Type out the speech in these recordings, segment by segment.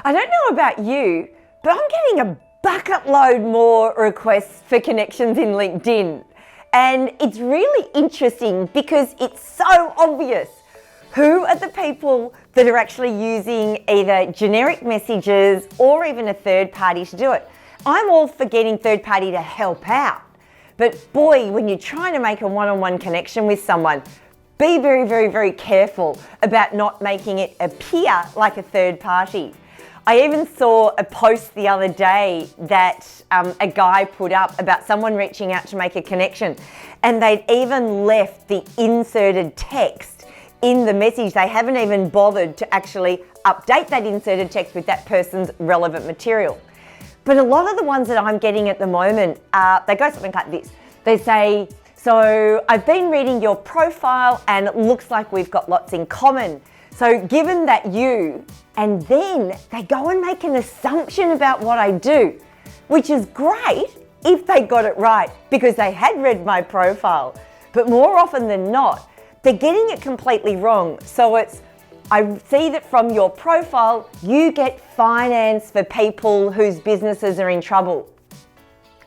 I don't know about you, but I'm getting a bucket load more requests for connections in LinkedIn. And it's really interesting because it's so obvious. Who are the people that are actually using either generic messages or even a third party to do it? I'm all for getting third party to help out. But boy, when you're trying to make a one-on-one connection with someone, be very, very, very careful about not making it appear like a third party. I even saw a post the other day that a guy put up about someone reaching out to make a connection, and they'd even left the inserted text in the message. They haven't even bothered to actually update that inserted text with that person's relevant material. But a lot of the ones that I'm getting at the moment, they go something like this. They say, so I've been reading your profile and it looks like we've got lots in common. So given that you, and then they go and make an assumption about what I do, which is great if they got it right because they had read my profile. But more often than not, they're getting it completely wrong. So it's, I see that from your profile, you get finance for people whose businesses are in trouble.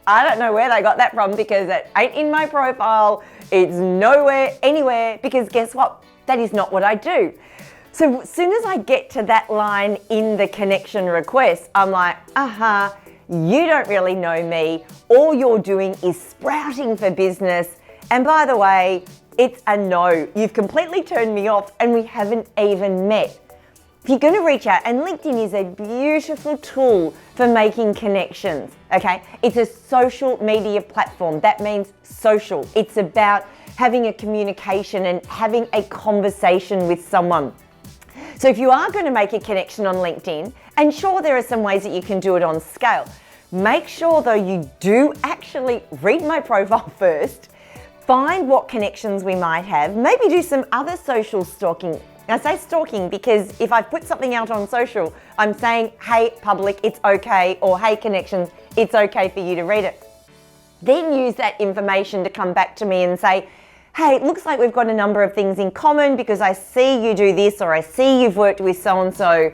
I don't know where they got that from because it ain't in my profile. It's nowhere, anywhere, because guess what? That is not what I do. So as soon as I get to that line in the connection request, I'm like, you don't really know me. All you're doing is sprouting for business. And by the way, it's a no. You've completely turned me off and we haven't even met. If you're going to reach out, and LinkedIn is a beautiful tool for making connections, okay? It's a social media platform. That means social. It's about having a communication and having a conversation with someone. So if you are going to make a connection on LinkedIn, and sure, there are some ways that you can do it on scale, make sure though you do actually read my profile first, find what connections we might have, maybe do some other social stalking. I say stalking because if I put something out on social, I'm saying, hey public, it's okay, or hey connections, it's okay for you to read it. Then use that information to come back to me and say, hey, it looks like we've got a number of things in common because I see you do this, or I see you've worked with so-and-so.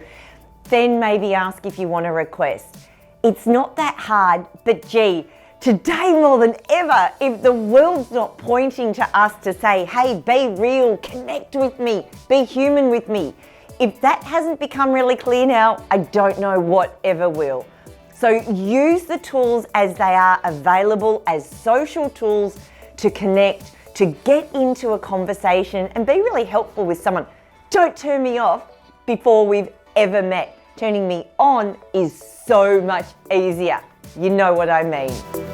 Then maybe ask if you want a request. It's not that hard, but gee, today more than ever, if the world's not pointing to us to say, hey, be real, connect with me, be human with me. If that hasn't become really clear now, I don't know what ever will. So use the tools as they are available as social tools to connect, to get into a conversation and be really helpful with someone. Don't turn me off before we've ever met. Turning me on is so much easier. You know what I mean.